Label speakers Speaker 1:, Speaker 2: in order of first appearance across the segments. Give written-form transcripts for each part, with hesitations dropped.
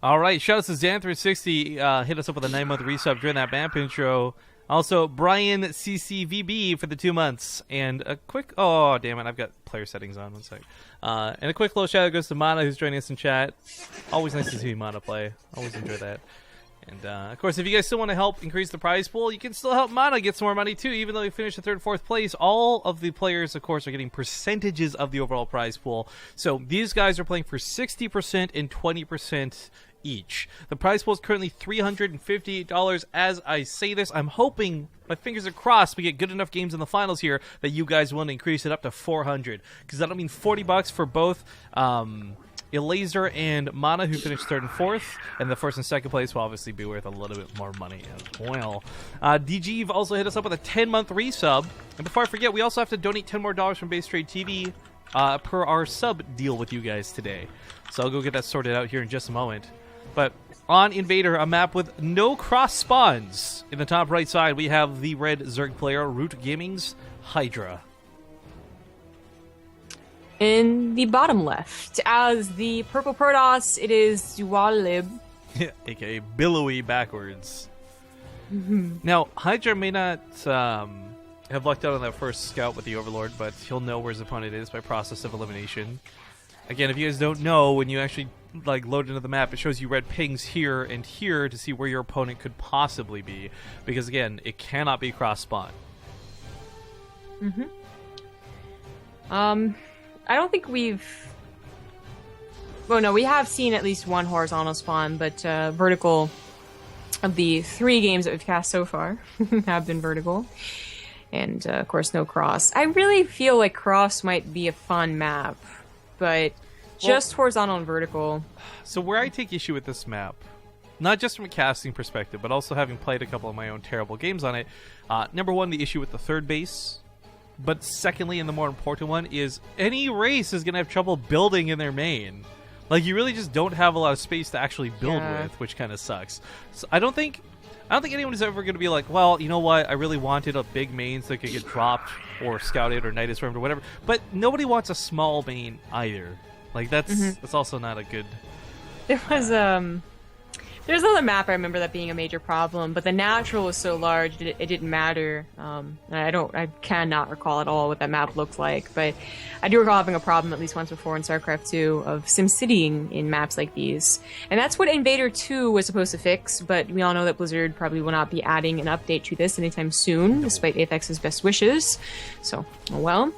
Speaker 1: All right, shout out to Xanther60. Hit us up with a 9-month resub during that map intro. Also, Brian CCVB for the 2 months. And a quick... Oh, damn it. I've got player settings on. One sec. And a quick little shout out goes to Mana, who's joining us in chat. Always nice to see Mana play. Always enjoy that. And, of course, if you guys still want to help increase the prize pool, you can still help Mana get some more money, too. Even though we finished in 3rd and 4th place, all of the players, of course, are getting percentages of the overall prize pool. So these guys are playing for 60% and 20% each. The prize pool is currently $358. As I say this, I'm hoping, my fingers are crossed, we get good enough games in the finals here that you guys want to increase it up to $400. Because that'll mean $40 for both... Elaser and Mana, who finished 3rd and 4th, and the 1st and 2nd place will obviously be worth a little bit more money as well. DG, you've also hit us up with a 10-month resub. And before I forget, we also have to donate $10 more from BaseTradeTV per our sub deal with you guys today. So I'll go get that sorted out here in just a moment. But on Invader, a map with no cross spawns. In the top right side, we have the red Zerg player, Root Gaming's Hydra.
Speaker 2: In the bottom left, as the purple Protoss, it is Dualib.
Speaker 1: AKA Billowy backwards. Now, Hydra may not have lucked out on that first scout with the Overlord, but he'll know where his opponent is by process of elimination. Again, if you guys don't know, when you actually load into the map, it shows you red pings here and here to see where your opponent could possibly be. Because, again, it cannot be cross-spawn.
Speaker 2: I don't think we've... Well, no, we have seen at least one horizontal spawn, but vertical of the 3 games that we've cast so far have been vertical. And, of course, no cross. I really feel like cross might be a fun map, but just horizontal and vertical.
Speaker 1: So where I take issue with this map, not just from a casting perspective, but also having played a couple of my own terrible games on it, number one, the issue with the 3rd base. But secondly, and the more important one, is any race is going to have trouble building in their main. Like, you really just don't have a lot of space to actually build with, which kind of sucks. So I don't think anyone is ever going to be like, well, you know what, I really wanted a big main so it could get dropped or scouted or Nidus Stormed or whatever. But nobody wants a small main either. Like, that's also not a good...
Speaker 2: There was, there's another map I remember that being a major problem, but the natural was so large it didn't matter. I cannot recall at all what that map looked like, but I do recall having a problem at least once before in StarCraft 2 of SimCitying in maps like these. And that's what Invader 2 was supposed to fix, but we all know that Blizzard probably will not be adding an update to this anytime soon, despite AFX's best wishes. So, oh well.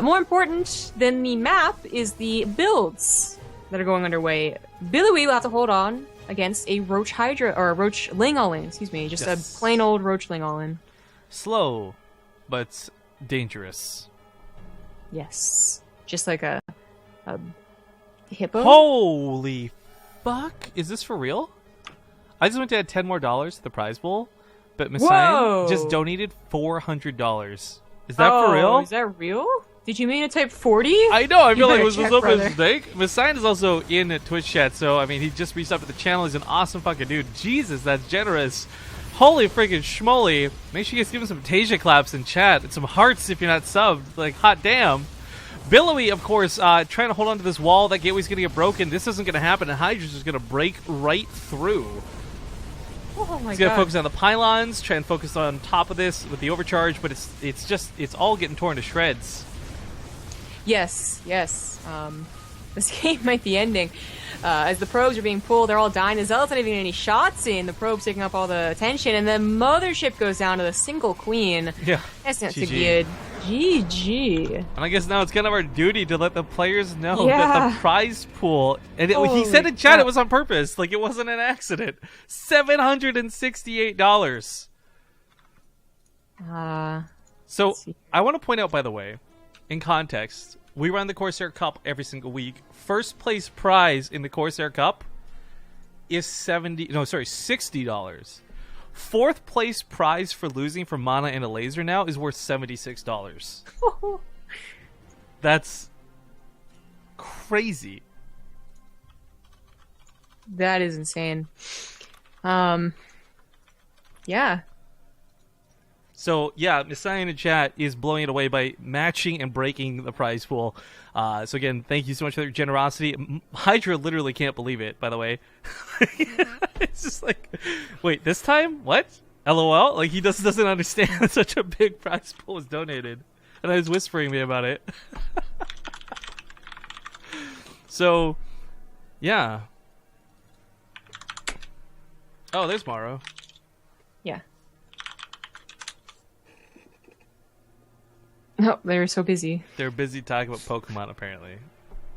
Speaker 2: More important than the map is the builds that are going underway. Billowy will have to hold on against a Roach Hydra, or a Roach Ling All-In, excuse me, just a plain old Roach Ling All-In.
Speaker 1: Slow, but dangerous.
Speaker 2: Yes. Just like a hippo.
Speaker 1: Holy fuck! Is this for real? I just went to add $10 more to the prize pool, but Messiah just donated $400. Is that for real?
Speaker 2: Is that real? Did you mean to type 40?
Speaker 1: I know, I feel like it was a
Speaker 2: brother.
Speaker 1: mistake. Messiah is also in Twitch chat, so, I mean, he just reached out to the channel. He's an awesome fucking dude. Jesus, that's generous. Holy freaking schmoly. Make sure you guys give him some Tasia claps in chat and some hearts if you're not subbed. Like, hot damn. Billowy, of course, trying to hold on to this wall. That gateway's going to get broken. This isn't going to happen, and Hydra's just going to break right through.
Speaker 2: Oh my god.
Speaker 1: He's going to focus on the pylons, try and focus on top of this with the overcharge, but it's all getting torn to shreds.
Speaker 2: Yes. This game might be ending. As the probes are being pulled, they're all dying. The Zealots not even getting any shots in. The probes taking up all the attention, and the mothership goes down to the single queen.
Speaker 1: Yeah.
Speaker 2: That's not so good. GG.
Speaker 1: And I guess now it's kind of our duty to let the players know that the prize pool, and he said in chat it was on purpose, like it wasn't an accident. $768. So I want to point out, by the way, in context, we run the Corsair Cup every single week. First place prize in the Corsair Cup is $60. Fourth place prize for losing for Mana and a Laser now is worth $76. That's crazy.
Speaker 2: That is insane. Yeah.
Speaker 1: So yeah, Messiah in the chat is blowing it away by matching and breaking the prize pool. So again, thank you so much for your generosity. Hydra literally can't believe it, by the way. It's just like, wait, this time? What? LOL? Like, he just doesn't understand that such a big prize pool was donated. And I was whispering me about it. So, yeah. Oh, there's Morrow.
Speaker 2: Yeah. Oh, they're so busy.
Speaker 1: They're busy talking about Pokemon, apparently.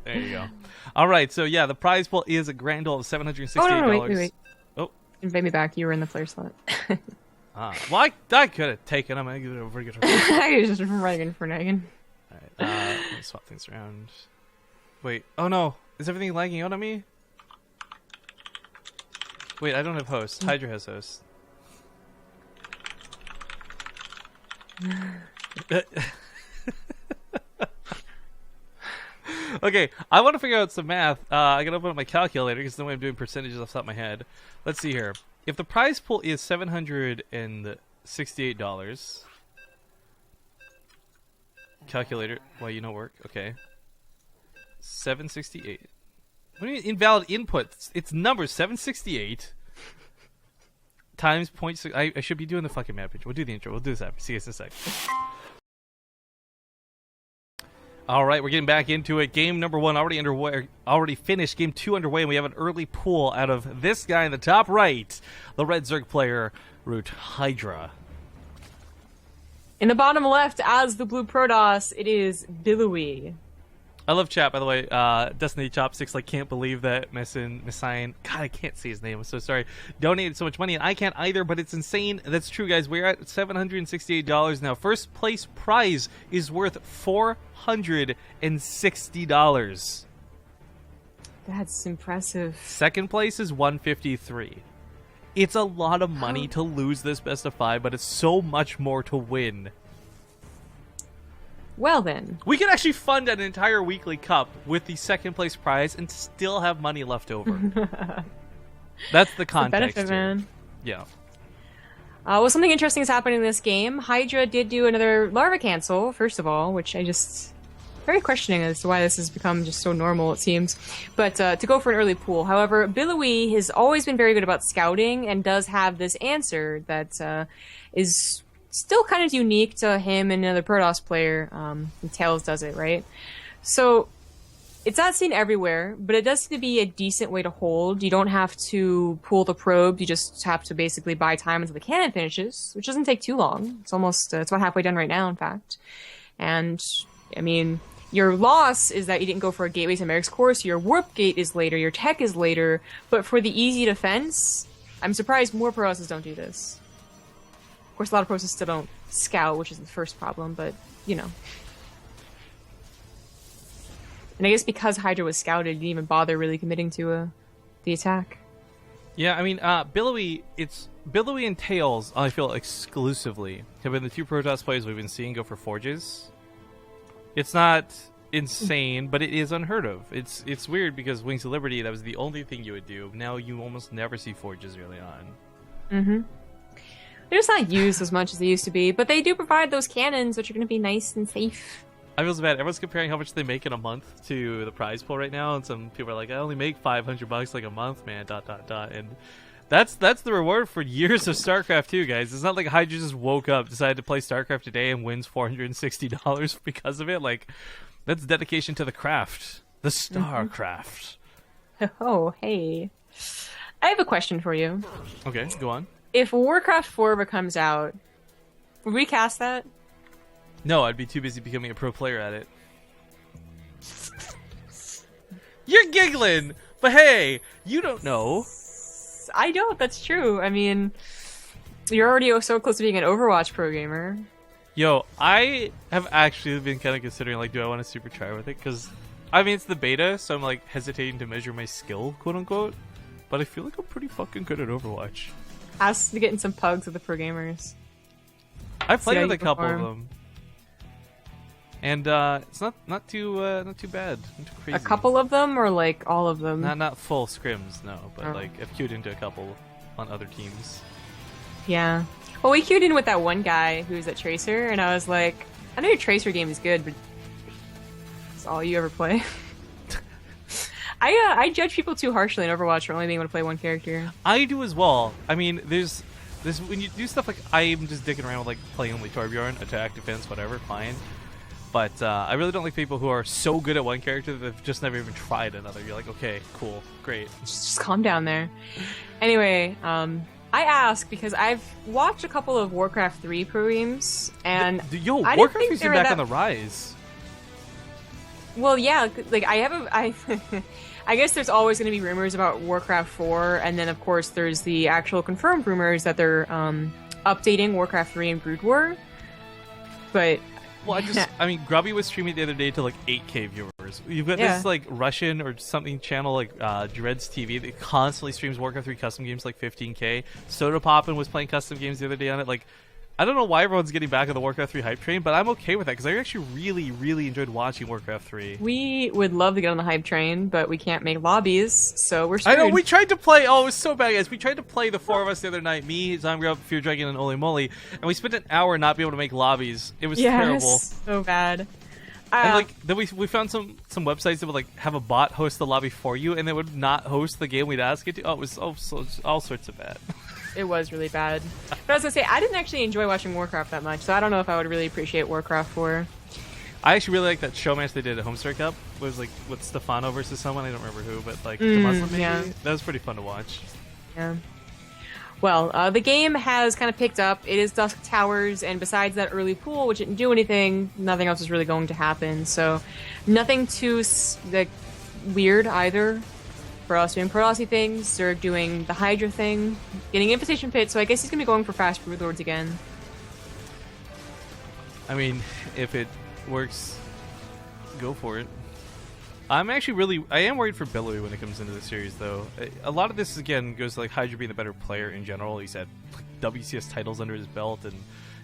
Speaker 1: There you go. All right, so yeah, the prize pool is a grand total of $768.
Speaker 2: Oh, no, wait.
Speaker 1: Oh.
Speaker 2: Invite me back. You were in the player slot.
Speaker 1: Well, I could have taken them. I give it over.
Speaker 2: I was just running for Negan.
Speaker 1: All right, let me swap things around. Wait, oh no. Is everything lagging out on me? Wait, I don't have host. Hydra has host. Okay, I want to figure out some math. I gotta open up my calculator because the way I'm doing percentages off the top of my head. Let's see here. If the prize pool is $768, calculator, well, you know work. Okay, 768. What do you mean invalid input? It's numbers 768 times 0.6. I should be doing the fucking map picture. We'll do the intro. We'll do this after. See you guys in a sec. All right, we're getting back into it. Game number 1 already underway, already finished. Game 2 underway, and we have an early pool out of this guy in the top right, the Red Zerg player, Root Hydra.
Speaker 2: In the bottom left, as the blue Protoss, it is Billowy.
Speaker 1: I love chat, by the way. Destiny Chopsticks, like, can't believe that Messiah, God, I can't see his name. I'm so sorry. Donated so much money, and I can't either, but it's insane. That's true, guys. We're at $768 now. First place prize is worth $460.
Speaker 2: That's impressive.
Speaker 1: Second place is $153. It's a lot of money to lose this best of 5, but it's so much more to win.
Speaker 2: Well then.
Speaker 1: We could actually fund an entire weekly cup with the second place prize and still have money left over. That's the context.
Speaker 2: Benefit, man.
Speaker 1: Yeah.
Speaker 2: Well, something interesting is happening in this game. Hydra did do another larva cancel, first of all, which I just... very questioning as to why this has become just so normal, it seems. But to go for an early pool. However, Billowy has always been very good about scouting and does have this answer that is still kind of unique to him and another Protoss player. Tails does it, right? So it's not seen everywhere, but it does seem to be a decent way to hold. You don't have to pull the probe. You just have to basically buy time until the cannon finishes, which doesn't take too long. It's almost, it's about halfway done right now, in fact. And, I mean, your loss is that you didn't go for a gateway to Merrick's course. Your warp gate is later. Your tech is later. But for the easy defense, I'm surprised more Protosses don't do this. Of course, a lot of Protosses still don't scout, which is the first problem, but, you know. And I guess because Hydra was scouted, you didn't even bother really committing to the attack.
Speaker 1: Yeah, I mean, Billowy and Tails, I feel exclusively, have been the two Protoss players we've been seeing go for forges. It's not insane, but it is unheard of. It's weird because Wings of Liberty, that was the only thing you would do. Now you almost never see forges early on.
Speaker 2: Mm-hmm. They're just not used as much as they used to be, but they do provide those cannons, which are going to be nice and safe.
Speaker 1: I feel so bad. Everyone's comparing how much they make in a month to the prize pool right now, and some people are like, I only make $500 like a month, man, ... And that's the reward for years of StarCraft 2, guys. It's not like Hydra just woke up, decided to play StarCraft today, and wins $460 because of it. Like, that's dedication to the craft. The StarCraft.
Speaker 2: Oh, hey. I have a question for you.
Speaker 1: Okay, go on.
Speaker 2: If Warcraft 4 ever comes out, would we cast that?
Speaker 1: No, I'd be too busy becoming a pro player at it. You're giggling, but hey, you don't know.
Speaker 2: I don't, that's true. I mean, you're already so close to being an Overwatch pro gamer.
Speaker 1: Yo, I have actually been kind of considering, like, do I want to super try with it? Because, I mean, it's the beta, so I'm, like, hesitating to measure my skill, quote-unquote. But I feel like I'm pretty fucking good at Overwatch.
Speaker 2: Ask to get in some pugs with the pro gamers.
Speaker 1: I've played with a couple of them. And it's not too bad, not too crazy.
Speaker 2: A couple of them, or like all of them?
Speaker 1: Not full scrims, no. But like I've queued into a couple on other teams.
Speaker 2: Yeah. Well, we queued in with that one guy who's at Tracer, and I was like, I know your Tracer game is good, but it's all you ever play. I judge people too harshly in Overwatch for only being able to play one character.
Speaker 1: I do as well. I mean, there's when you do stuff like I'm just dicking around with like playing only Torbjorn, attack, defense, whatever, fine. But I really don't like people who are so good at one character that they've just never even tried another. You're like, okay, cool, great.
Speaker 2: Just calm down there. Anyway, I ask because I've watched a couple of Warcraft 3 streams, and
Speaker 1: Warcraft 3's been back on the rise.
Speaker 2: Well, yeah, like I guess there's always going to be rumors about Warcraft 4, and then of course there's the actual confirmed rumors that they're updating Warcraft 3 and Brood War. But
Speaker 1: well, I mean, Grubby was streaming the other day to like 8K viewers. You've got this like Russian or something channel like Dreads TV that constantly streams Warcraft 3 custom games like 15K. Soda Poppin' was playing custom games the other day on it. Like, I don't know why everyone's getting back on the Warcraft 3 hype train, but I'm okay with that because I actually really, really enjoyed watching Warcraft 3.
Speaker 2: We would love to get on the hype train, but we can't make lobbies, so we're screwed.
Speaker 1: I know, we tried to play, it was so bad, guys. We tried to play the four of us the other night, me, Zomgrub, Fear Dragon, and Oli Moly, and we spent an hour not being able to make lobbies. It was terrible.
Speaker 2: So bad.
Speaker 1: And like then we found some websites that would like have a bot host the lobby for you, and they would not host the game we'd ask it to. Oh, it was all sorts of bad.
Speaker 2: It was really bad. But I was gonna say, I didn't actually enjoy watching Warcraft that much, so I don't know if I would really appreciate Warcraft 4.
Speaker 1: I actually really like that show match they did at Homestar Cup. It was like with Stefano versus someone, I don't remember who, but like the Muslim maybe?
Speaker 2: Yeah.
Speaker 1: That was pretty fun to watch.
Speaker 2: Yeah. Well, the game has kind of picked up. It is Dusk Towers, and besides that early pool, which didn't do anything, nothing else is really going to happen. So, nothing too like weird either. For us doing Protossy things, they're doing the Hydra thing, getting Invitation Pit, so I guess he's going to be going for fast Brood Lords again.
Speaker 1: I mean, if it works, go for it. I am worried for Billowy when it comes into the series, though. A lot of this, again, goes to like Hydra being the better player in general. He's had WCS titles under his belt and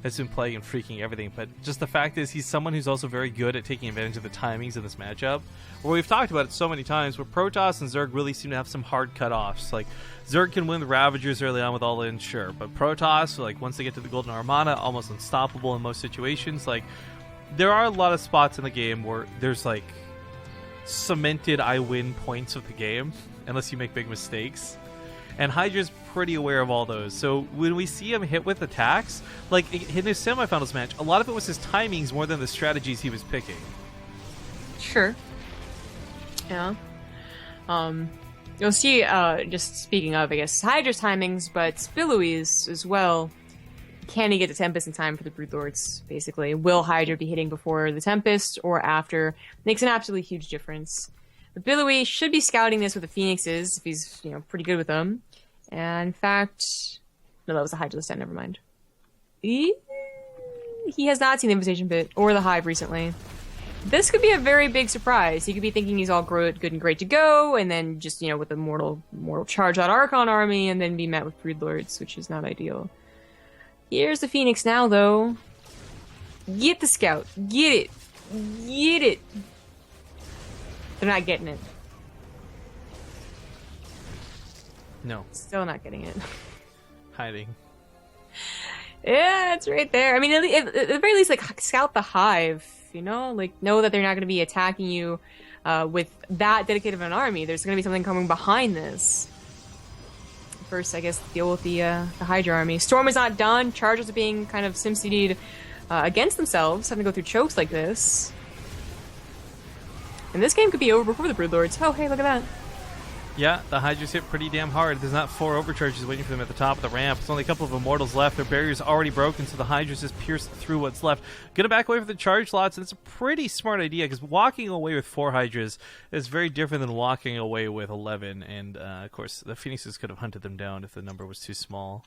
Speaker 1: has been playing and freaking everything, but just the fact is he's someone who's also very good at taking advantage of the timings in this matchup. Where we've talked about it so many times, where Protoss and Zerg really seem to have some hard cutoffs. Like, Zerg can win the Ravagers early on with all-in, sure, but Protoss, like, once they get to the Golden Armada, almost unstoppable in most situations. Like, there are a lot of spots in the game where there's, like, cemented I win points of the game, unless you make big mistakes. And Hydra's pretty aware of all those. So when we see him hit with attacks, like in his semifinals match, a lot of it was his timings more than the strategies he was picking.
Speaker 2: Sure. Yeah. You'll see, just speaking of, I guess, Hydra's timings, but Billowy's as well. Can he get the Tempest in time for the Brood Lords, basically? Will Hydra be hitting before the Tempest or after? Makes an absolutely huge difference. But Billowy should be scouting this with the Phoenixes, if he's, pretty good with them. And in fact... No, that was the Hydra this time, never mind. He has not seen the Invitation Pit or the Hive recently. This could be a very big surprise. He could be thinking he's all good and great to go, and then just, with a mortal charge out Archon army, and then be met with Brood Lords, which is not ideal. Here's the Phoenix now, though. Get the Scout. Get it. Get it. They're not getting it.
Speaker 1: No.
Speaker 2: Still not getting it.
Speaker 1: Hiding.
Speaker 2: Yeah, it's right there. I mean, at the very least, like, scout the Hive, Like, know that they're not going to be attacking you with that dedicated of an army. There's going to be something coming behind this. First, I guess, deal with the Hydra army. Storm is not done. Chargers are being kind of sim-CD'd against themselves, having to go through chokes like this. And this game could be over before the Brood Lords. Oh, hey, look at that.
Speaker 1: Yeah, the Hydra's hit pretty damn hard. There's not 4 overcharges waiting for them at the top of the ramp. It's only a couple of Immortals left. Their barrier's already broken, so the Hydra's just pierced through what's left. Gonna back away from the charge lots, and it's a pretty smart idea, because walking away with 4 Hydras is very different than walking away with 11. And, of course, the Phoenixes could have hunted them down if the number was too small.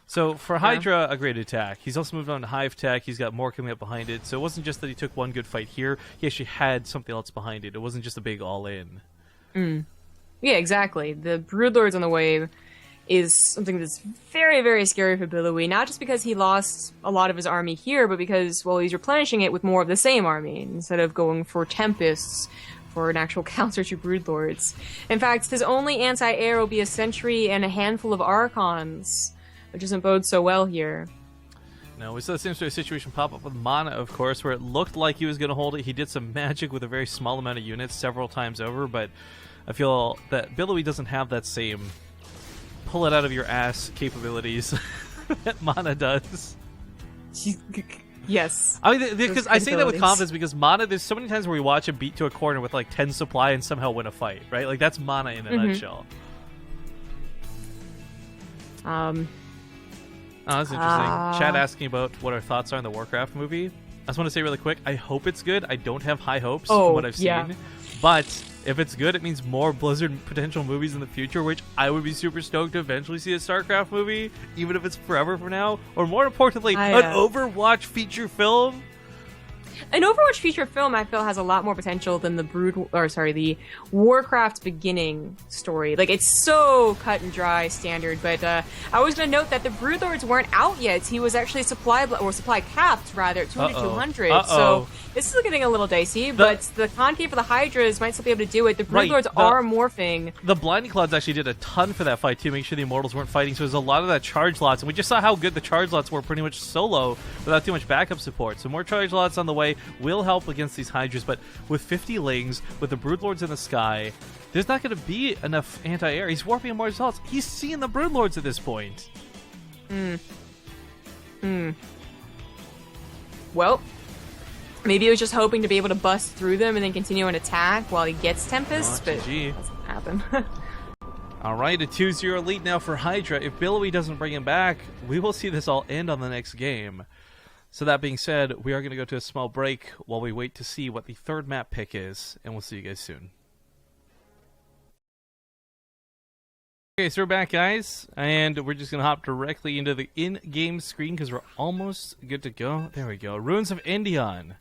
Speaker 1: So, for Hydra, a great attack. He's also moved on to Hive Tech. He's got more coming up behind it. So it wasn't just that he took one good fight here. He actually had something else behind it. It wasn't just a big all-in.
Speaker 2: Yeah, exactly. The Brood Lords on the wave is something that's very, very scary for Billowy. Not just because he lost a lot of his army here, but because, well, he's replenishing it with more of the same army, instead of going for Tempests for an actual counter to Brood Lords. In fact, his only anti-air will be a Sentry and a handful of Archons. which doesn't bode so well here.
Speaker 1: No, we saw the same sort of situation pop up with Mana, of course, where it looked like he was going to hold it. He did some magic with a very small amount of units several times over, but I feel that Billowy doesn't have that same pull-it-out-of-your-ass capabilities that Mana does.
Speaker 2: Yes.
Speaker 1: I mean, because I say that with confidence because Mana, there's so many times where we watch him beat to a corner with like 10 supply and somehow win a fight, right? Like, that's Mana in a nutshell. Oh, that's interesting. Chad asking about what our thoughts are on the Warcraft movie. I just want to say really quick, I hope it's good. I don't have high hopes from what I've seen. But if it's good, it means more Blizzard potential movies in the future, which I would be super stoked to eventually see a StarCraft movie, even if it's forever from now. Or more importantly, an Overwatch feature film.
Speaker 2: An Overwatch feature film, I feel, has a lot more potential than the Warcraft beginning story. Like, it's so cut and dry standard, but I was going to note that the Broodlords weren't out yet. He was actually supply capped, rather, at 200-200. So this is getting a little dicey, but the concave for the Hydras might still be able to do it. The Broodlords are morphing.
Speaker 1: The Blinding Clouds actually did a ton for that fight, too, make sure the Immortals weren't fighting, so there's a lot of that charge lots, and we just saw how good the charge lots were pretty much solo without too much backup support. So more charge lots on the way will help against these Hydras, but with 50 Lings, with the Broodlords in the sky, there's not going to be enough anti-air. He's warping more results. He's seeing the Broodlords at this point.
Speaker 2: Well, maybe he was just hoping to be able to bust through them and then continue an attack while he gets Tempest, but it doesn't happen.
Speaker 1: Alright, a 2-0 lead now for Hydra. If Billowy doesn't bring him back, we will see this all end on the next game. So that being said, we are going to go to a small break while we wait to see what the third map pick is, and we'll see you guys soon. Okay, so we're back, guys, and we're just going to hop directly into the in-game screen because we're almost good to go. There we go. Ruins of Endion.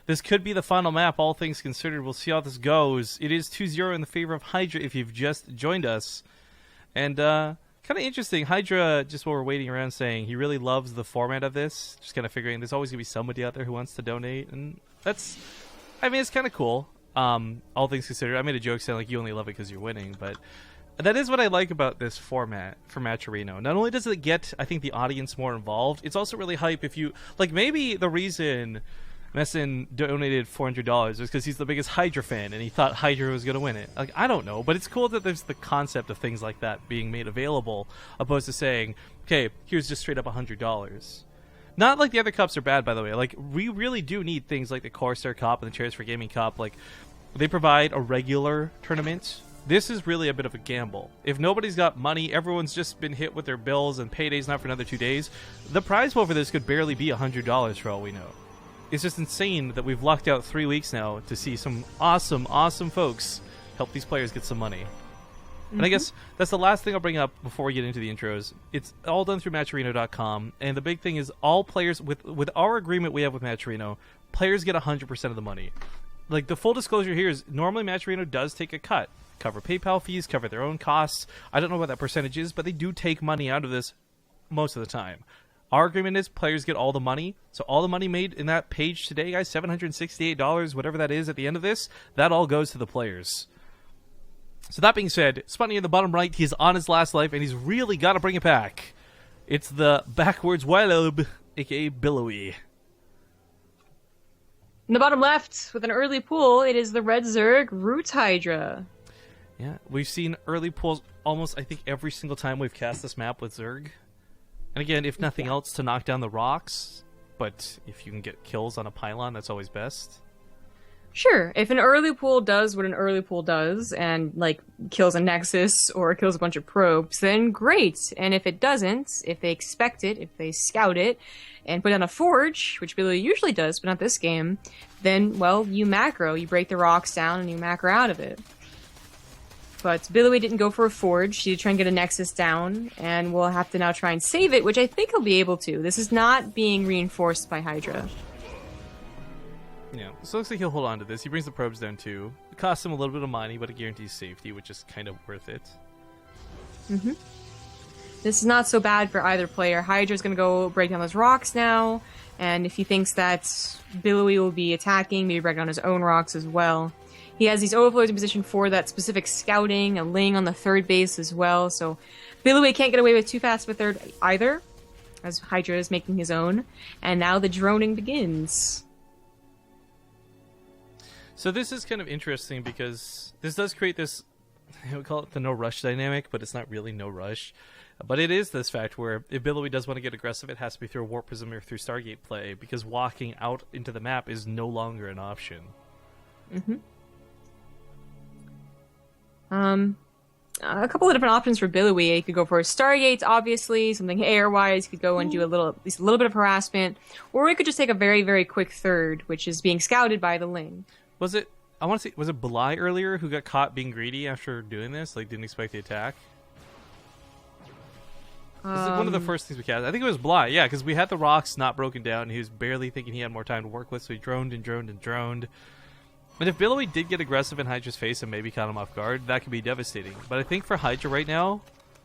Speaker 1: This could be the final map, all things considered. We'll see how this goes. It is 2-0 in the favor of Hydra if you've just joined us. And, kind of interesting. Hydra, just while we're waiting around, saying he really loves the format of this. Just kind of figuring there's always going to be somebody out there who wants to donate. And that's, I mean, it's kind of cool. All things considered. I made a joke saying, like, you only love it because you're winning. But that is what I like about this format for Matcherino. Not only does it get, I think, the audience more involved, it's also really hype if you, like, maybe the reason Messin donated $400 was because he's the biggest Hydra fan and he thought Hydra was going to win it. Like, I don't know, but it's cool that there's the concept of things like that being made available, opposed to saying, okay, here's just straight up $100. Not like the other cups are bad, by the way. Like, we really do need things like the Corsair Cup and the Chairs for Gaming Cup. Like, they provide a regular tournament. This is really a bit of a gamble. If nobody's got money, everyone's just been hit with their bills and payday's not for another 2 days, the prize pool for this could barely be $100 for all we know. It's just insane that we've lucked out 3 weeks now to see some awesome, awesome folks help these players get some money. And I guess that's the last thing I'll bring up before we get into the intros. It's all done through Matcherino.com, and the big thing is all players, with our agreement we have with Matcherino, players get 100% of the money. Like, the full disclosure here is normally Matcherino does take a cut. Cover PayPal fees, cover their own costs. I don't know what that percentage is, but they do take money out of this most of the time. Our agreement is players get all the money. So all the money made in that page today, guys, $768, whatever that is at the end of this, that all goes to the players. So that being said, Spunny in the bottom right, he's on his last life, and he's really got to bring it back. It's the backwards Wilob, a.k.a. Billowy.
Speaker 2: In the bottom left, with an early pool, it is the Red Zerg Root Hydra.
Speaker 1: Yeah, we've seen early pulls almost, I think, every single time we've cast this map with Zerg. And again, if nothing else, to knock down the rocks. But if you can get kills on a pylon, that's always best.
Speaker 2: Sure, if an early pool does what an early pool does, and, like, kills a Nexus or kills a bunch of probes, then great. And if it doesn't, if they expect it, if they scout it, and put on a Forge, which Billy usually does, but not this game, then, well, you macro. You break the rocks down and you macro out of it. But Billowy didn't go for a Forge. He did try and get a Nexus down, and we'll have to now try and save it, which I think he'll be able to. This is not being reinforced by Hydra.
Speaker 1: Yeah, so it looks like he'll hold on to this. He brings the probes down too. It costs him a little bit of money, but it guarantees safety, which is kind of worth it.
Speaker 2: This is not so bad for either player. Hydra's going to go break down those rocks now, and if he thinks that Billowy will be attacking, maybe break down his own rocks as well. He has these overlords in position for that specific scouting, a Ling on the third base as well. So Billowy can't get away with too fast of a third either, as Hydra is making his own. And now the droning begins.
Speaker 1: So this is kind of interesting because this does create this, I would call it the no rush dynamic, but it's not really no rush. But it is this fact where if Billowy does want to get aggressive, it has to be through a Warp Prism or through Stargate play, because walking out into the map is no longer an option.
Speaker 2: Mm-hmm. A couple of different options for Billowy. He could go for Stargates, obviously, something air-wise. He could go and do at least a little bit of harassment, or he could just take a very, very quick third, which is being scouted by the Ling.
Speaker 1: Was it Billowy earlier who got caught being greedy after doing this? Like, didn't expect the attack? This is one of the first things we cast. I think it was Billowy, yeah, because we had the rocks not broken down, and he was barely thinking he had more time to work with, so he droned and droned and droned. And if Billowy did get aggressive in Hydra's face and maybe caught him off guard, that could be devastating. But I think for Hydra right now,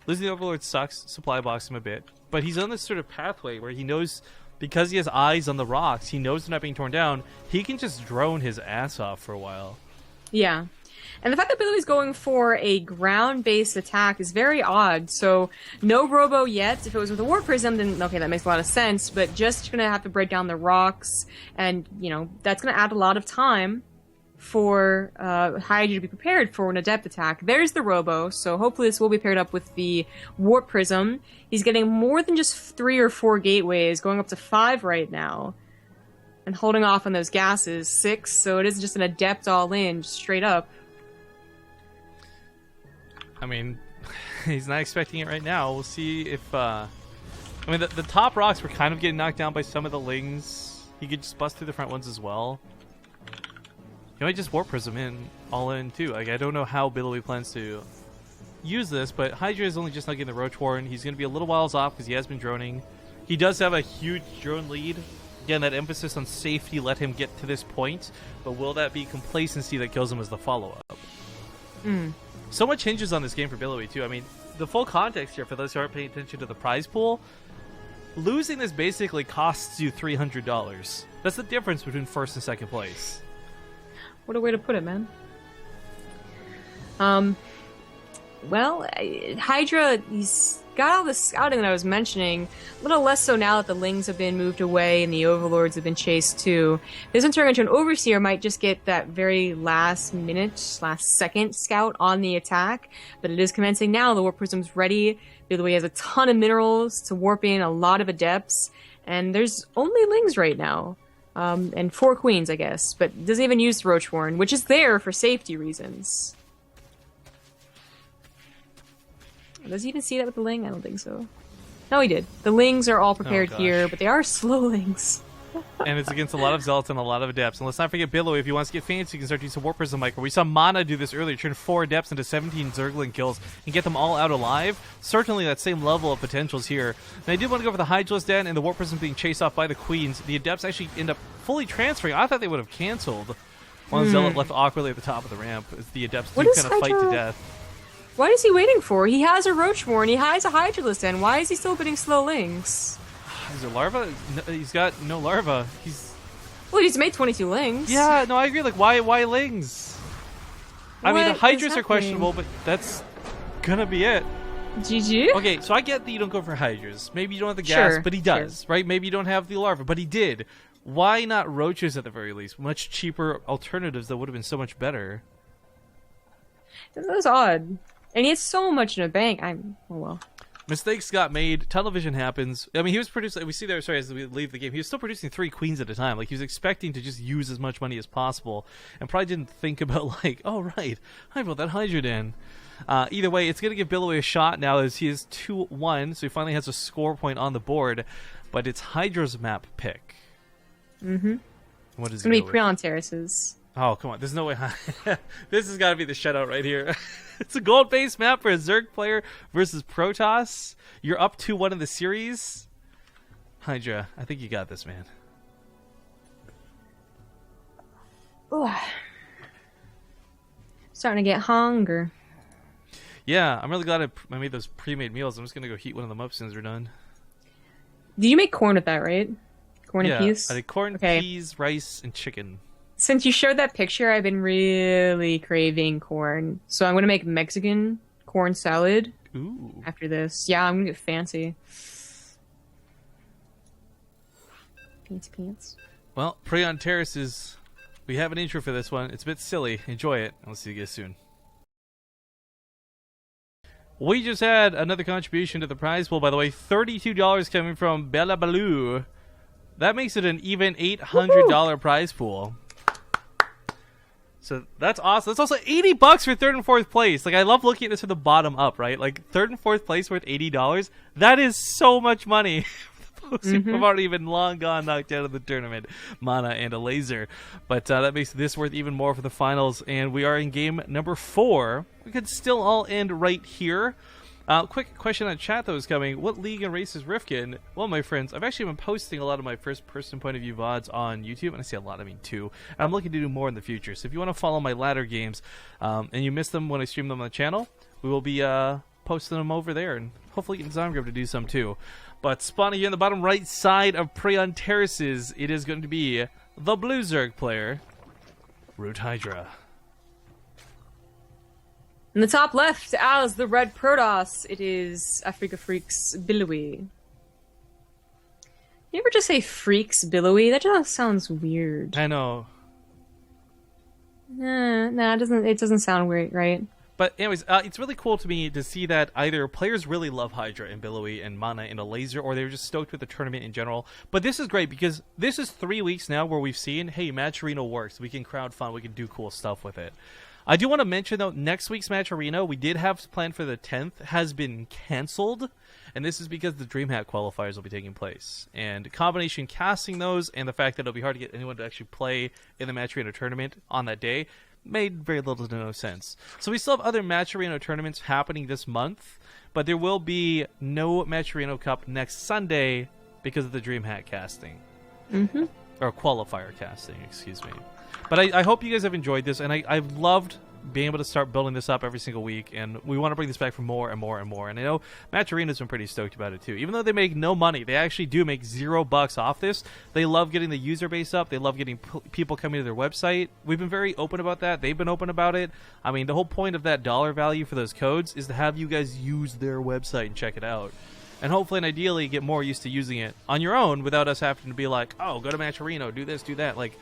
Speaker 1: losing the Overlord sucks, supply box him a bit. But he's on this sort of pathway where he knows, because he has eyes on the rocks, he knows they're not being torn down, he can just drone his ass off for a while.
Speaker 2: Yeah. And the fact that Billowy's going for a ground-based attack is very odd. So, no Robo yet. If it was with a Warp Prism, then okay, that makes a lot of sense. But just gonna have to break down the rocks, and, you know, that's gonna add a lot of time for Hydra to be prepared for an Adept attack. There's the Robo, so hopefully this will be paired up with the Warp Prism. He's getting more than just 3 or 4 gateways, going up to 5 right now. And holding off on those gases, 6, so it isn't just an Adept all-in, just straight up.
Speaker 1: I mean, he's not expecting it right now. We'll see if... I mean, the top rocks were kind of getting knocked down by some of the Lings. He could just bust through the front ones as well. He might just Warp Prism in, all in, too. Like, I don't know how Billowy plans to use this, but Hydra is only just not getting the Roach Warren. He's going to be a little whiles off because he has been droning. He does have a huge drone lead. Again, that emphasis on safety let him get to this point, but will that be complacency that kills him as the follow-up? So much hinges on this game for Billowy, too. I mean, the full context here, for those who aren't paying attention to the prize pool, losing this basically costs you $300. That's the difference between first and second place.
Speaker 2: What a way to put it, man. Well, Hydra, he's got all the scouting that I was mentioning. A little less so now that the Lings have been moved away and the Overlords have been chased too. This one turning into an Overseer might just get that very last second scout on the attack. But it is commencing now. The Warp Prism's ready. Billowy has a ton of minerals to warp in, a lot of Adepts. And there's only Lings right now. And 4 Queens, I guess. But doesn't even use the Roach Warren, which is there for safety reasons. Does he even see that with the Ling? I don't think so. No, he did. The Lings are all prepared here, but they are slow Lings.
Speaker 1: And it's against a lot of Zealots and a lot of Adepts. And let's not forget Billowy, if he wants to get fancy, he can start using Warp Prism Micro. We saw Mana do this earlier, turn 4 Adepts into 17 Zergling kills and get them all out alive. Certainly that same level of potentials here. And I did want to go for the Hydra's Den and the Warp Prism being chased off by the Queens. The Adepts actually end up fully transferring. I thought they would have canceled. One Zealot left awkwardly at the top of the ramp as the Adepts do kind of fight to death.
Speaker 2: What is he waiting for? He has a Roach Warren, he has a Hydralist Den. Why is he still bidding slow Lings?
Speaker 1: Is there larva? No, he's got no larva.
Speaker 2: Well, he's made 22 Lings.
Speaker 1: Yeah, no, I agree. Like, why Lings? I mean, the Hydras are questionable, but that's gonna be it.
Speaker 2: GG?
Speaker 1: Okay, so I get that you don't go for Hydras. Maybe you don't have the gas, but he does, right? Maybe you don't have the larva, but he did. Why not Roaches at the very least? Much cheaper alternatives that would have been so much better.
Speaker 2: That was odd. And he has so much in a bank. Oh well.
Speaker 1: Mistakes got made. Television happens. I mean, he was producing. We see there. Sorry, as we leave the game, he was still producing 3 Queens at a time. Like, he was expecting to just use as much money as possible, and probably didn't think about like, oh right, I brought that Hydra in. Either way, it's gonna give Billowy a shot now as he is 2-1, so he finally has a score point on the board. But it's Hydra's map pick.
Speaker 2: Mm-hmm.
Speaker 1: What is
Speaker 2: it's gonna be Prion Terraces.
Speaker 1: Oh, come on. There's no way. This has got to be the shutout right here. It's a gold-based map for a Zerg player versus Protoss. You're up 2-1 in the series. Hydra, I think you got this, man.
Speaker 2: Ooh. Starting to get hunger.
Speaker 1: Yeah, I'm really glad I made those pre-made meals. I'm just going to go heat one of them up as soon as we're done.
Speaker 2: Did you make corn with that, right? Corn and peas?
Speaker 1: I did corn, peas, rice, and chicken.
Speaker 2: Since you showed that picture, I've been really craving corn. So I'm gonna make Mexican corn salad.
Speaker 1: Ooh.
Speaker 2: After this. Yeah, I'm gonna get fancy. Pants.
Speaker 1: Well, Prey on Terraces, we have an intro for this one. It's a bit silly. Enjoy it. I'll see you guys soon. We just had another contribution to the prize pool, by the way. $32 coming from Billowy. That makes it an even $800 prize pool. So that's awesome. That's also $80 for third and fourth place. Like, I love looking at this from the bottom up, right? Like, third and fourth place worth $80. That is so much money. I've already been long gone, knocked out of the tournament, mana and a laser, but that makes this worth even more for the finals. And we are in game number 4. We could still all end right here. Quick question on chat that was coming: what league and race is Rifkin? Well, my friends, I've actually been posting a lot of my first person point of view VODs on YouTube, and I say a lot, I mean 2. And I'm looking to do more in the future, so if you want to follow my ladder games and you miss them when I stream them on the channel, we will be posting them over there, and hopefully get Zomgrub to do some too. But spawning here in the bottom right side of Prey on Terraces, it is going to be the Blue Zerg player, Root Hydra.
Speaker 2: In the top left, as the red Protoss, it is Africa Freaks Billowy. You ever just say Freaks Billowy? That just sounds weird.
Speaker 1: I know.
Speaker 2: Nah, it doesn't sound weird, right?
Speaker 1: But anyways, it's really cool to me to see that either players really love Hydra and Billowy and Mana and a laser, or they're just stoked with the tournament in general. But this is great because this is 3 weeks now where we've seen, hey, Matcherino works. We can crowdfund. We can do cool stuff with it. I do want to mention, though, next week's Matcherino, we did have planned for the 10th, has been canceled. And this is because the DreamHack qualifiers will be taking place. And combination casting those and the fact that it'll be hard to get anyone to actually play in the Matcherino tournament on that day made very little to no sense. So we still have other Matcherino tournaments happening this month, but there will be no Matcherino Cup next Sunday because of the DreamHack casting. Or qualifier casting, excuse me. But I hope you guys have enjoyed this, and I've loved being able to start building this up every single week, and we want to bring this back for more and more and more. And I know Matcherino's been pretty stoked about it too. Even though they make no money, they actually do make $0 off this. They love getting the user base up. They love getting people coming to their website. We've been very open about that. They've been open about it. I mean, the whole point of that dollar value for those codes is to have you guys use their website and check it out. And hopefully and ideally get more used to using it on your own without us having to be like, oh, go to Matcherino, do this, do that. Like,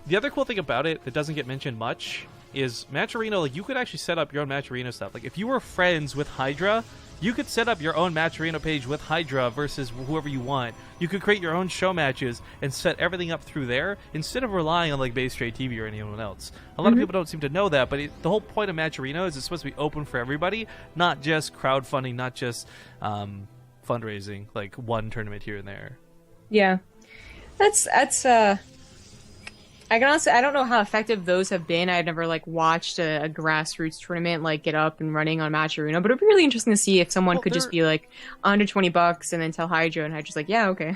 Speaker 1: the other cool thing about it that doesn't get mentioned much is Matcherino, like, you could actually set up your own Matcherino stuff. Like, if you were friends with Hydra, you could set up your own Matcherino page with Hydra versus whoever you want. You could create your own show matches and set everything up through there instead of relying on, like, BaseTradeTV or anyone else. A lot of people don't seem to know that, but the whole point of Matcherino is it's supposed to be open for everybody, not just crowdfunding, not just fundraising, like one tournament here and there.
Speaker 2: Yeah. That's I can honestly, I don't know how effective those have been. I've never like watched a grassroots tournament like get up and running on Matcherino, but it'd be really interesting to see if someone could just be like $120 and then tell Hydra, and Hydra's like, yeah, okay.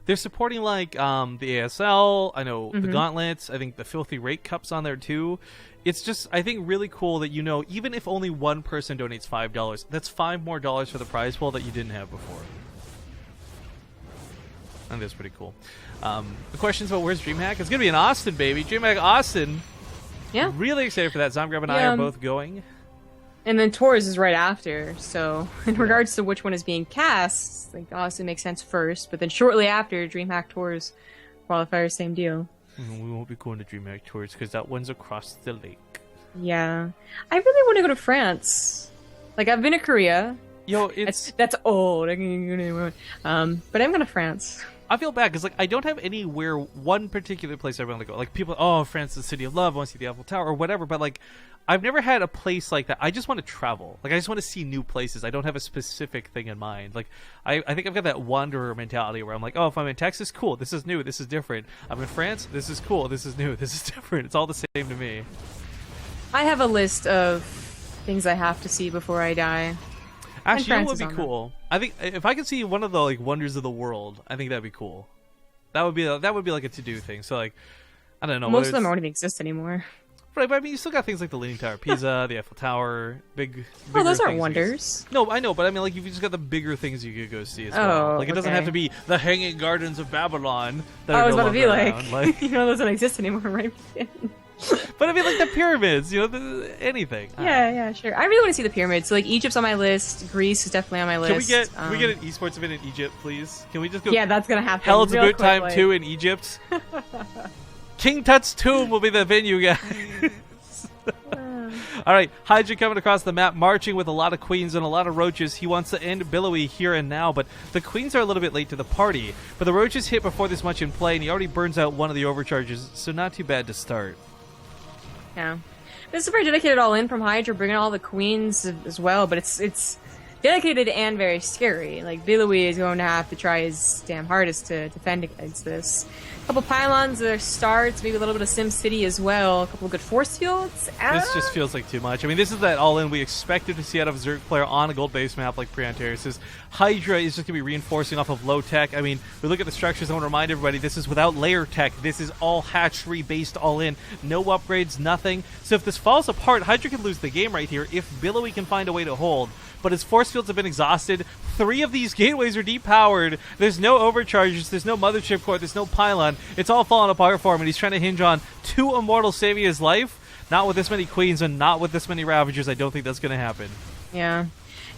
Speaker 1: They're supporting like the ASL. I know the Gauntlets. I think the Filthy Rake Cup's on there too. It's just, I think, really cool that, you know, even if only one person donates $5, that's $5 more for the prize pool that you didn't have before. I think that's pretty cool. The question's about where's DreamHack? It's going to be in Austin, baby. DreamHack Austin. Yeah. Really excited for that. Zomgrub and I are both going.
Speaker 2: And then Tours is right after. So in regards to which one is being cast, like Austin makes sense first. But then shortly after, DreamHack Tours qualifiers, same deal.
Speaker 1: We won't be going to DreamHack Tours because that one's across the lake.
Speaker 2: Yeah. I really want to go to France. Like, I've been to Korea.
Speaker 1: Yo, it's...
Speaker 2: That's old. But I'm going to France.
Speaker 1: I feel bad because, like, I don't have anywhere, one particular place I want to go. Like, people, oh, France is the city of love, I want to see the Eiffel Tower or whatever. But, like, I've never had a place like that. I just want to travel. Like, I just want to see new places. I don't have a specific thing in mind. Like, I think I've got that wanderer mentality where I'm like, oh, if I'm in Texas, cool, this is new, this is different. I'm in France, this is cool, this is new, this is different. It's all the same to me.
Speaker 2: I have a list of things I have to see before I die.
Speaker 1: Actually, that would be cool. I think if I could see one of the like wonders of the world, I think that'd be cool. That would be like a to-do thing. So like, I don't know.
Speaker 2: Most of them don't even exist anymore.
Speaker 1: Right, but I mean, you still got things like the Leaning Tower of Pisa, the Eiffel Tower, bigger
Speaker 2: Oh, those aren't
Speaker 1: things
Speaker 2: wonders.
Speaker 1: No, I know, but I mean, like, you've just got the bigger things you could go see as
Speaker 2: Oh,
Speaker 1: well. Like, it doesn't
Speaker 2: okay.
Speaker 1: have to be the Hanging Gardens of Babylon. That
Speaker 2: I
Speaker 1: are
Speaker 2: was
Speaker 1: no
Speaker 2: about to be
Speaker 1: longer
Speaker 2: like,
Speaker 1: around.
Speaker 2: you know, those don't exist anymore, right?
Speaker 1: But I mean, like, the pyramids, you know, anything.
Speaker 2: Yeah, sure. I really want to see the pyramids. So, like, Egypt's on my list. Greece is definitely on my list.
Speaker 1: Can we get an esports event in Egypt, please? Can we just go?
Speaker 2: Yeah, that's gonna happen.
Speaker 1: Hell, it's
Speaker 2: real
Speaker 1: about time
Speaker 2: quickly.
Speaker 1: 2 in Egypt. King Tut's tomb will be the venue, guys. All right, Hydra coming across the map, marching with a lot of queens and a lot of roaches. He wants to end Billowy here and now, but the queens are a little bit late to the party. But the roaches hit before there's much in play, and he already burns out one of the overcharges, so not too bad to start.
Speaker 2: Yeah. This is a very dedicated all-in from Hydra, bringing all the queens as well, but it's dedicated and very scary. Like, Billowy is going to have to try his damn hardest to defend against this. A couple pylons, their starts, maybe a little bit of Sim City as well. A couple of good force fields.
Speaker 1: This just feels like too much. I mean, this is that all-in we expected to see out of a Zerg player on a gold base map like Preantares. Hydra is just going to be reinforcing off of low tech. I mean, we look at the structures. I want to remind everybody, this is without layer tech. This is all hatchery-based all-in. No upgrades, nothing. So if this falls apart, Hydra can lose the game right here if Billowy can find a way to hold. But his force fields have been exhausted. 3 of these gateways are depowered. There's no overcharges. There's no mothership core. There's no pylon. It's all falling apart for him, and he's trying to hinge on 2 immortals saving his life. Not with this many queens and not with this many ravagers. I don't think that's going to happen.
Speaker 2: Yeah.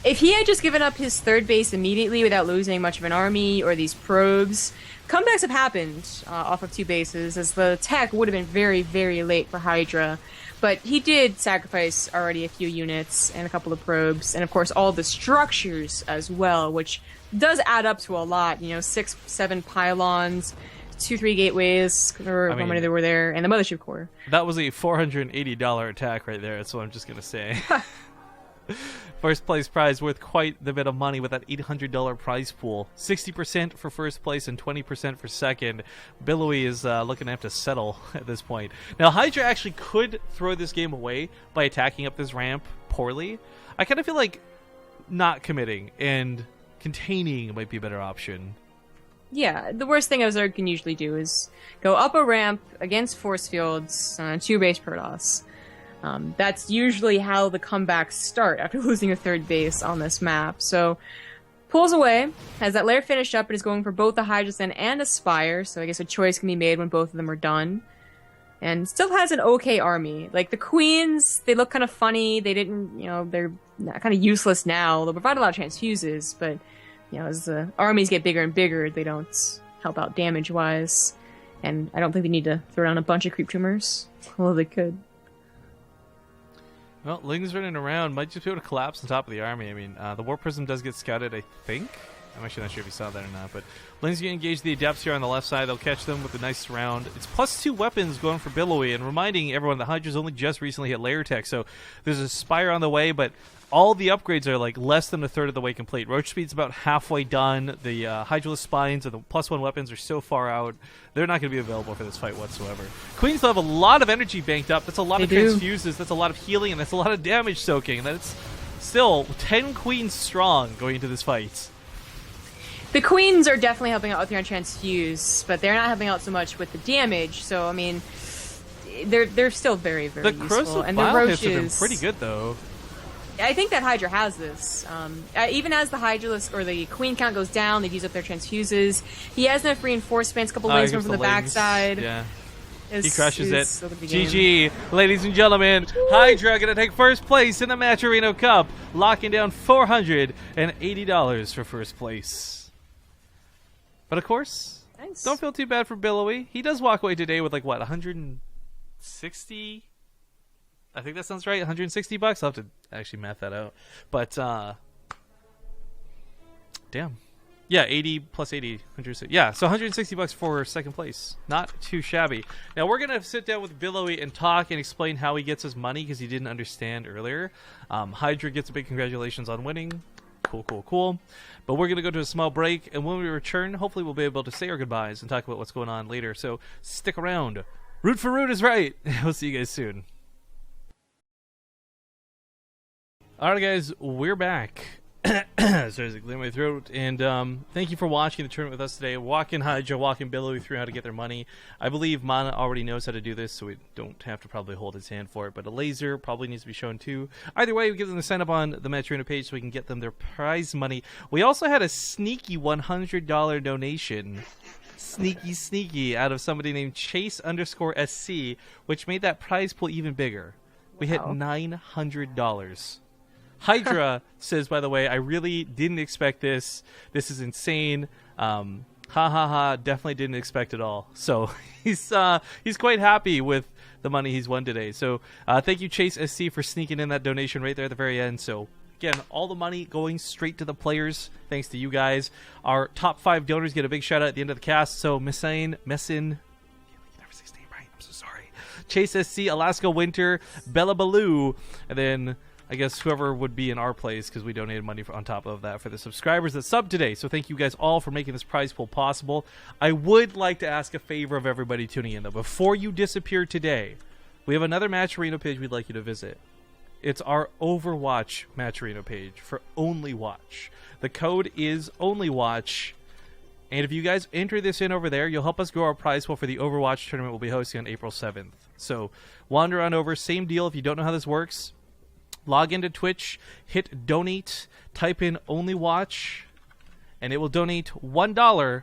Speaker 2: If he had just given up his third base immediately without losing much of an army or these probes, comebacks have happened off of 2 bases, as the tech would have been very, very late for Hydra. But he did sacrifice already a few units and a couple of probes, and of course all the structures as well, which does add up to a lot. You know, 6, 7 pylons, 2, 3 gateways, or how many there were there, and the mothership core.
Speaker 1: That was a $480 attack right there. That's what I'm just going to say. First place prize worth quite the bit of money with that $800 prize pool. 60% for first place and 20% for second. Billowy is looking to have to settle at this point. Now, Hydra actually could throw this game away by attacking up this ramp poorly. I kind of feel like not committing and containing might be a better option.
Speaker 2: Yeah, the worst thing a Zerg can usually do is go up a ramp against force fields on 2 base Protoss. That's usually how the comebacks start after losing a third base on this map. So, pulls away, has that layer finished up, and is going for both the Hydrogen and a Spire, so I guess a choice can be made when both of them are done. And still has an okay army. Like, the Queens, they look kind of funny, they didn't, you know, they're kind of useless now. They'll provide a lot of transfuses, but, you know, as the armies get bigger and bigger, they don't help out damage-wise. And I don't think they need to throw down a bunch of creep tumors, although they could.
Speaker 1: Well, Ling's running around. Might just be able to collapse on top of the army. I mean, the War Prism does get scouted, I think. I'm actually not sure if you saw that or not. But Ling's going to engage the Adepts here on the left side. They'll catch them with a nice round. It's +2 weapons going for Billowy. And reminding everyone, the Hydra's only just recently hit layer tech. So there's a Spire on the way, but all the upgrades are like less than a third of the way complete. Roach Speed's about halfway done. The Hydraless Spines and the +1 weapons are so far out, they're not going to be available for this fight whatsoever. Queens still have a lot of energy banked up. That's a lot of transfuses. That's a lot of healing, and that's a lot of damage soaking. And that's still 10 Queens strong going into this fight.
Speaker 2: The Queens are definitely helping out with your transfuse, but they're not helping out so much with the damage. So I mean, they're still very, very useful.
Speaker 1: The corrosive
Speaker 2: and the
Speaker 1: bile hits
Speaker 2: roaches
Speaker 1: have been pretty good though.
Speaker 2: I think that Hydra has this. Even as the Hydraless or the Queen count goes down, they've used up their transfuses. He has enough reinforcements, a couple lanes from the backside.
Speaker 1: Yeah. He crushes it. GG, ladies and gentlemen. Hydra going to take first place in the Matcherino Cup, locking down $480 for first place. But of course,
Speaker 2: nice.
Speaker 1: Don't feel too bad for Billowy. He does walk away today with like what, 160? I think that sounds right. $160. I'll have to actually math that out. But damn. Yeah, 80 plus 80, 160. Yeah, so $160 for second place. Not too shabby. Now we're gonna sit down with Billowy and talk and explain how he gets his money because he didn't understand earlier. Hydra gets a big congratulations on winning. Cool. But we're gonna go to a small break, and when we return, hopefully we'll be able to say our goodbyes and talk about what's going on later. So stick around. Root for Root is right. We'll see you guys soon. Alright guys, we're back. Sorry, to clear my throat. And thank you for watching the tournament with us today. Walking Hydra, walking Billowy through how to get their money. I believe Mana already knows how to do this, so we don't have to probably hold his hand for it. But a laser probably needs to be shown too. Either way, we give them the sign up on the Matcherino page so we can get them their prize money. We also had a sneaky $100 donation. Sneaky out of somebody named Chase_SC, which made that prize pool even bigger. We hit $900. Hydra says, by the way, I really didn't expect this. This is insane. Definitely didn't expect it all. So he's quite happy with the money he's won today. So thank you, Chase SC, for sneaking in that donation right there at the very end. So again, all the money going straight to the players, thanks to you guys. Our top 5 donors get a big shout out at the end of the cast. So Messin, Chase SC, Alaska Winter, Bella Baloo, and then I guess whoever would be in our place, because we donated money on top of that for the subscribers that subbed today. So thank you guys all for making this prize pool possible. I would like to ask a favor of everybody tuning in, though. Before you disappear today, we have another Matcherino page we'd like you to visit. It's our Overwatch Matcherino page for Only Watch. The code is Only Watch. And if you guys enter this in over there, you'll help us grow our prize pool for the Overwatch tournament we'll be hosting on April 7th. So wander on over. Same deal if you don't know how this works. Log into Twitch, hit donate, type in Only Watch, and it will donate $1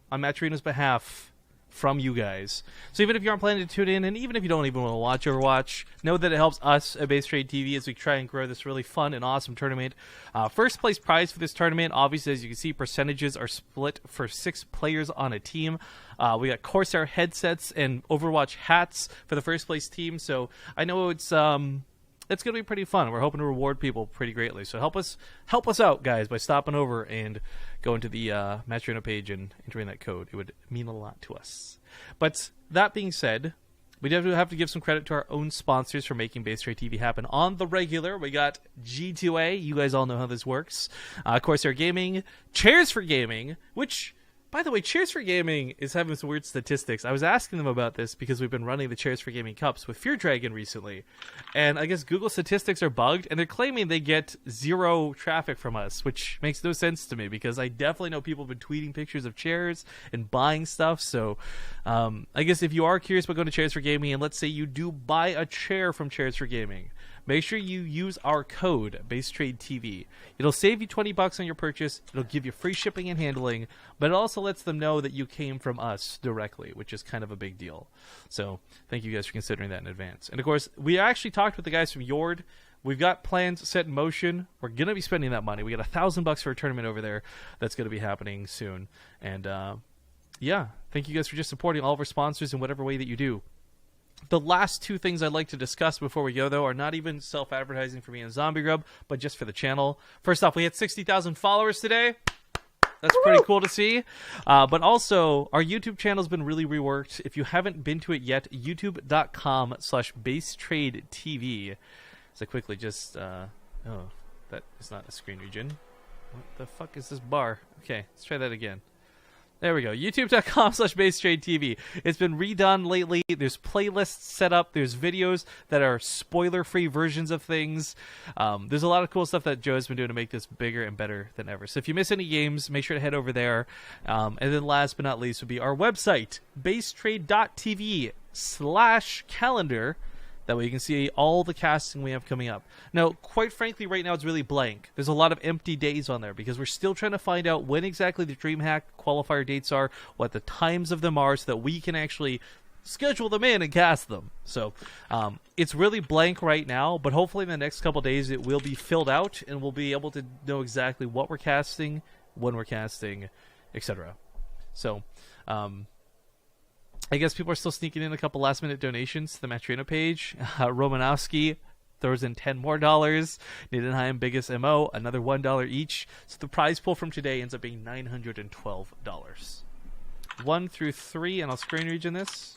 Speaker 1: on Matcherino's behalf from you guys. So even if you aren't planning to tune in, and even if you don't even want to watch Overwatch, know that it helps us at BaseTradeTV as we try and grow this really fun and awesome tournament. First place prize for this tournament, obviously, as you can see, percentages are split for 6 players on a team. We got Corsair headsets and Overwatch hats for the first place team, so I know it's going to be pretty fun. We're hoping to reward people pretty greatly. So help us out, guys, by stopping over and going to the Matcherino page and entering that code. It would mean a lot to us. But that being said, we do have to give some credit to our own sponsors for making BaseTradeTV happen on the regular. We got G2A. You guys all know how this works. Corsair Gaming, Chairs for Gaming, which... By the way, Chairs for Gaming is having some weird statistics. I was asking them about this because we've been running the Chairs for Gaming Cups with Fear Dragon recently. And I guess Google statistics are bugged, and they're claiming they get 0 traffic from us, which makes no sense to me because I definitely know people have been tweeting pictures of chairs and buying stuff. So I guess if you are curious about going to Chairs for Gaming, and let's say you do buy a chair from Chairs for Gaming, make sure you use our code, BaseTradeTV. It'll save you $20 on your purchase. It'll give you free shipping and handling, but it also lets them know that you came from us directly, which is kind of a big deal. So thank you guys for considering that in advance. And of course, we actually talked with the guys from Yord. We've got plans set in motion. We're going to be spending that money. We got $1,000 for a tournament over there that's going to be happening soon. And yeah, thank you guys for just supporting all of our sponsors in whatever way that you do. The last 2 things I'd like to discuss before we go, though, are not even self-advertising for me and Zombie Grub, but just for the channel. First off, we had 60,000 followers today. That's pretty cool to see. But also, our YouTube channel's been really reworked. If you haven't been to it yet, youtube.com/BaseTradeTV. So quickly just... oh, that is not a screen region. What the fuck is this bar? Okay, let's try that again. There we go. YouTube.com/BaseTradeTV. It's been redone lately. There's playlists set up. There's videos that are spoiler-free versions of things. There's a lot of cool stuff that Joe's been doing to make this bigger and better than ever. So if you miss any games, make sure to head over there. And then last but not least would be our website, BaseTrade.tv/calendar. That way you can see all the casting we have coming up. Now, quite frankly, right now it's really blank. There's a lot of empty days on there because we're still trying to find out when exactly the DreamHack qualifier dates are, what the times of them are, so that we can actually schedule them in and cast them. So it's really blank right now, but hopefully in the next couple days it will be filled out and we'll be able to know exactly what we're casting, when we're casting, etc. So... I guess people are still sneaking in a couple last-minute donations to the Matcherino page. Romanowski throws in $10 more. Nidenheim, biggest MO, another $1 each. So the prize pool from today ends up being $912. 1 through 3, and I'll screen region this.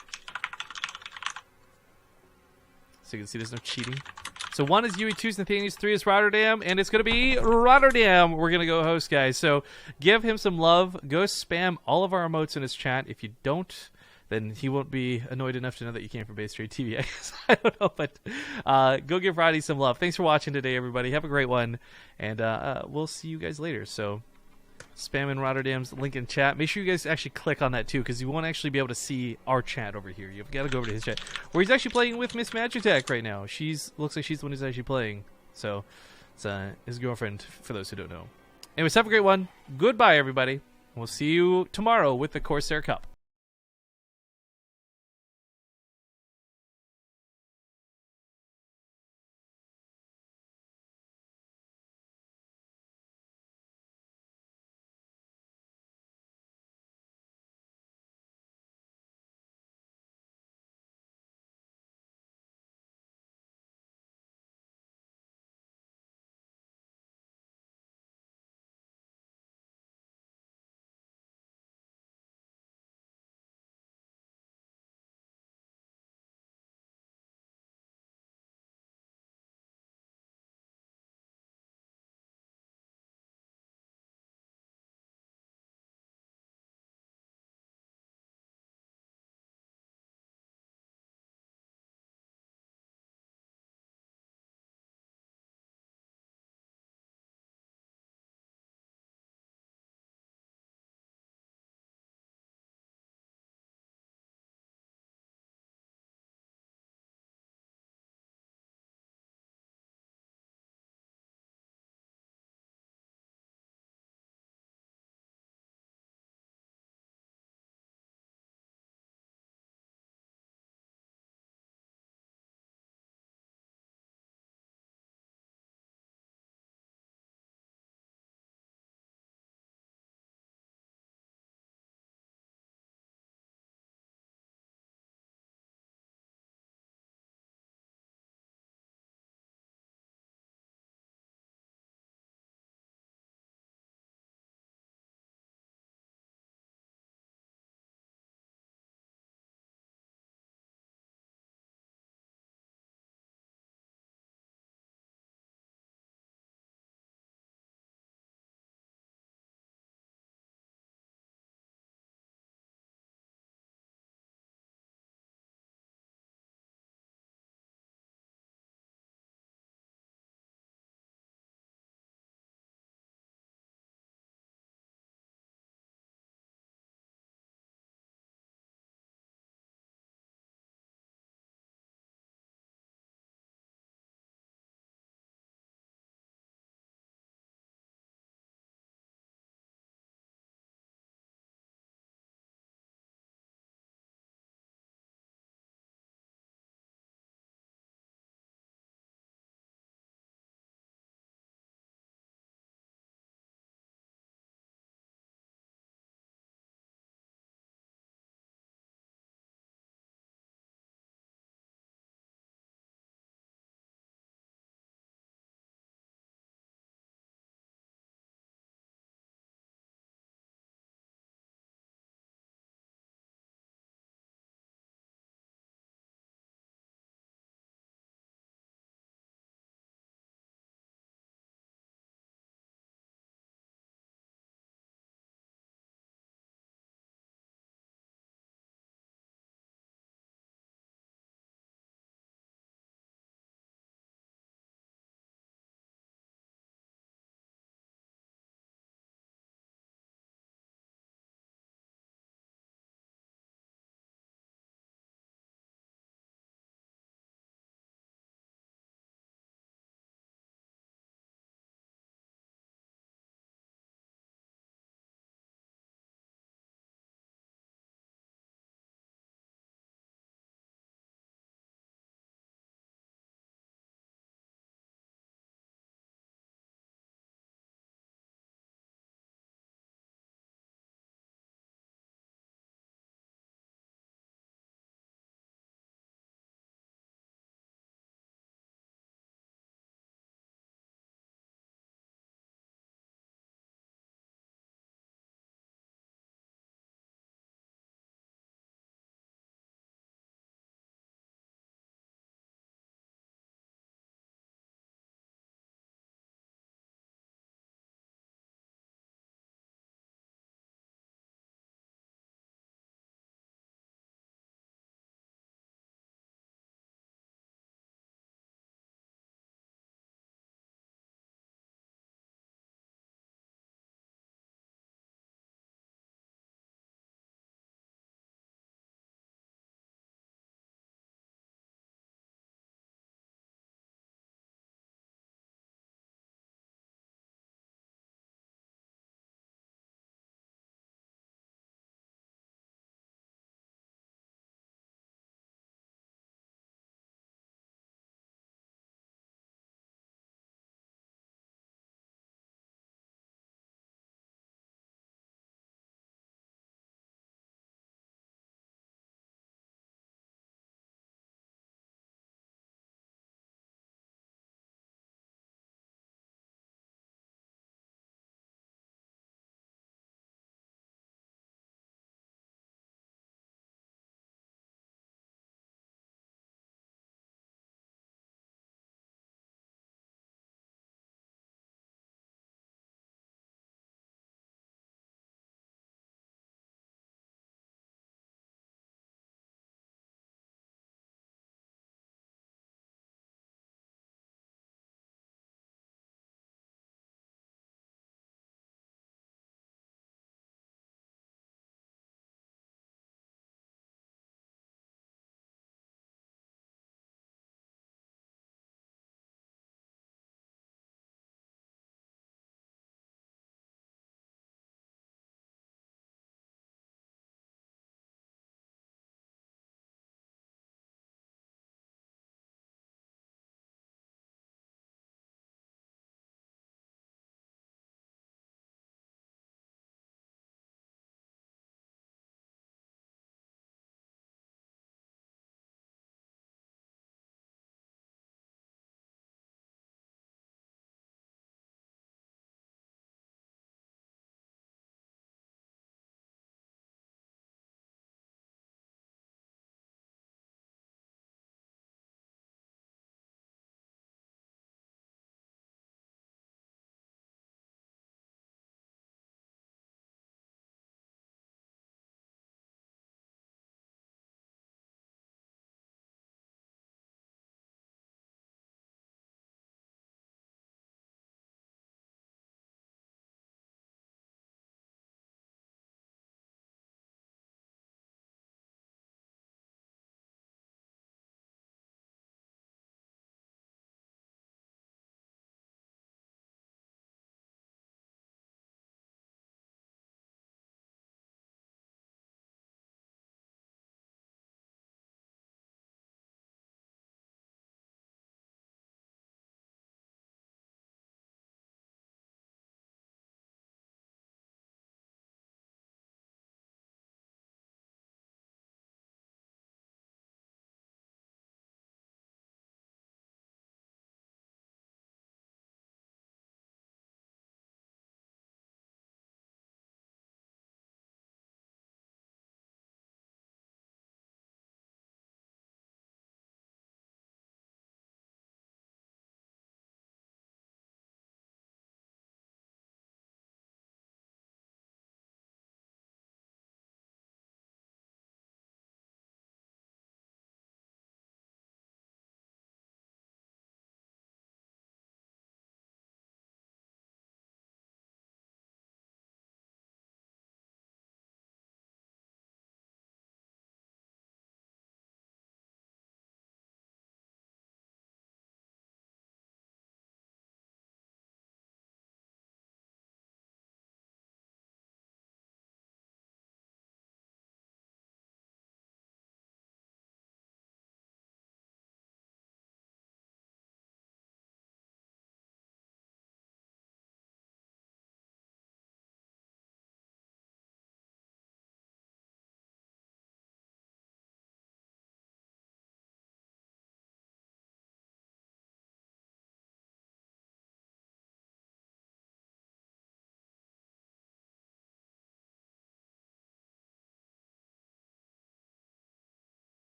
Speaker 1: So you can see there's no cheating. So 1 is UE, 2 is Nathanius, 3 is Rotterdam, and it's going to be Rotterdam we're going to go host, guys. So give him some love. Go spam all of our emotes in his chat. If you don't... then he won't be annoyed enough to know that you came from BaseTradeTV. I guess. I don't know, but go give Roddy some love. Thanks for watching today, everybody. Have a great one, and we'll see you guys later. So, spam in Rotterdam's link in chat. Make sure you guys actually click on that too, because you won't actually be able to see our chat over here. You've got to go over to his chat, where he's actually playing with Miss Magitech right now. Looks like she's the one who's actually playing. So, it's his girlfriend, for those who don't know. Anyways, have a great one. Goodbye, everybody. We'll see you tomorrow with the Corsair Cup.